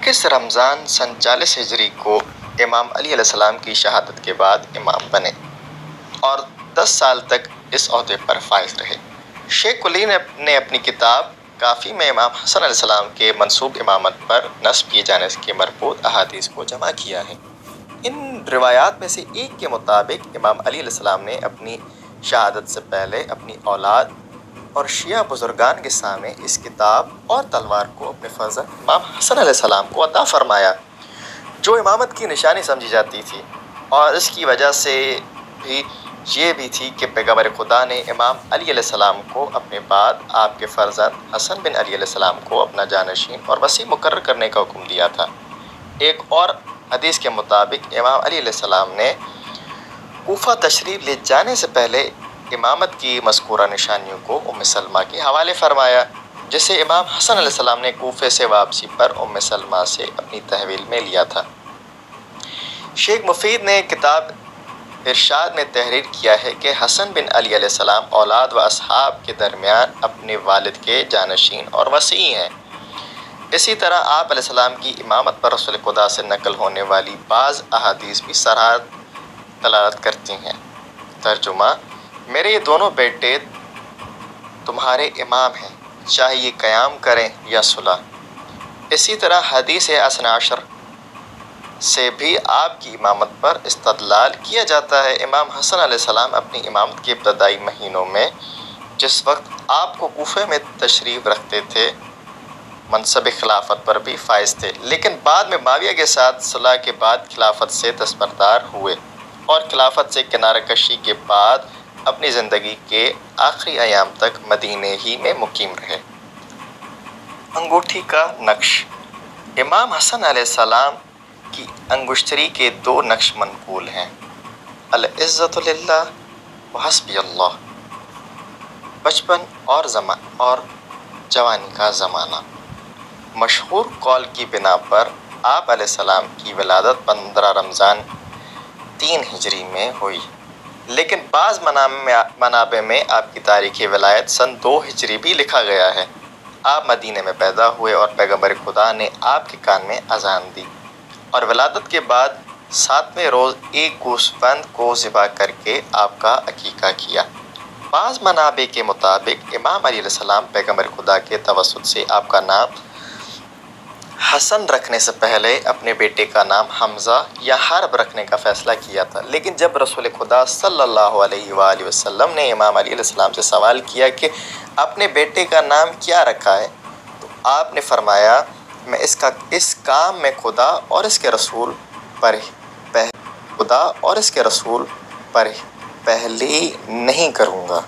21 رمضان سن 40 ہجری کو امام علی علیہ السلام کی شہادت کے بعد امام بنے اور 10 سال تک اس عہدے پر فائز رہے۔ شیخ ولی نے اپنی کتاب کافی میں امام حسن علیہ السلام کے منسوب امامت پر نصب کیے جانے کے مربوط احادیث کو جمع کیا ہے۔ ان روایات میں سے ایک کے مطابق امام علی علیہ السلام نے اپنی شہادت سے پہلے اپنی اولاد اور شیعہ بزرگان کے سامنے اس کتاب اور تلوار کو اپنے فرزند امام حسن علیہ السلام کو عطا فرمایا، جو امامت کی نشانی سمجھی جاتی تھی، اور اس کی وجہ سے بھی یہ بھی تھی کہ پیغمبر خدا نے امام علی علیہ السلام کو اپنے بعد آپ کے فرزند حسن بن علی علیہ السلام کو اپنا جانشین اور وصی مقرر کرنے کا حکم دیا تھا۔ ایک اور حدیث کے مطابق امام علی علیہ السلام نے کوفہ تشریف لے جانے سے پہلے امامت کی مذکورہ نشانیوں کو ام سلمہ کے حوالے فرمایا، جسے امام حسن علیہ السلام نے کوفے سے واپسی پر ام سلمہ سے اپنی تحویل میں لیا تھا۔ شیخ مفید نے کتاب ارشاد میں تحریر کیا ہے کہ حسن بن علی علیہ السلام اولاد و اصحاب کے درمیان اپنے والد کے جانشین اور وصی ہیں۔ اسی طرح آپ علیہ السلام کی امامت پر رسول خدا سے نقل ہونے والی بعض احادیث بھی صراحت دلالت کرتی ہیں۔ ترجمہ: میرے یہ دونوں بیٹے تمہارے امام ہیں، چاہے یہ قیام کریں یا صلح۔ اسی طرح حدیث اثنا عشر سے بھی آپ کی امامت پر استدلال کیا جاتا ہے۔ امام حسن علیہ السلام اپنی امامت کے ابتدائی مہینوں میں جس وقت آپ کو کوفے میں تشریف رکھتے تھے، منصب خلافت پر بھی فائز تھے، لیکن بعد میں معاویہ کے ساتھ صلح کے بعد خلافت سے دستبردار ہوئے اور خلافت سے کنارہ کشی کے بعد اپنی زندگی کے آخری ایام تک مدینے ہی میں مقیم رہے۔ انگوٹھی کا نقش۔ امام حسن علیہ السلام کی انگشتری کے 2 نقش منقول ہیں: العزت للہ وحسبی اللہ، بچپن اور جوانی کا زمانہ۔ مشہور قول کی بنا پر آپ علیہ السلام کی ولادت 15 رمضان 3 ہجری میں ہوئی، لیکن بعض منابع میں آپ کی تاریخ ولادت سن 2 ہجری بھی لکھا گیا ہے۔ آپ مدینے میں پیدا ہوئے اور پیغمبر خدا نے آپ کے کان میں اذان دی اور ولادت کے بعد 7ویں روز ایک گوسفند کو ذبح کر کے آپ کا عقیقہ کیا۔ بعض منابع کے مطابق امام علی علیہ السلام پیغمبر خدا کے توسط سے آپ کا نام حسن رکھنے سے پہلے اپنے بیٹے کا نام حمزہ یا حرب رکھنے کا فیصلہ کیا تھا، لیکن جب رسول خدا صلی اللہ علیہ وآلہ وسلم نے امام علی علیہ السلام سے سوال کیا کہ اپنے بیٹے کا نام کیا رکھا ہے، تو آپ نے فرمایا، میں اس کام میں خدا اور اس کے رسول پر پہلی نہیں کروں گا۔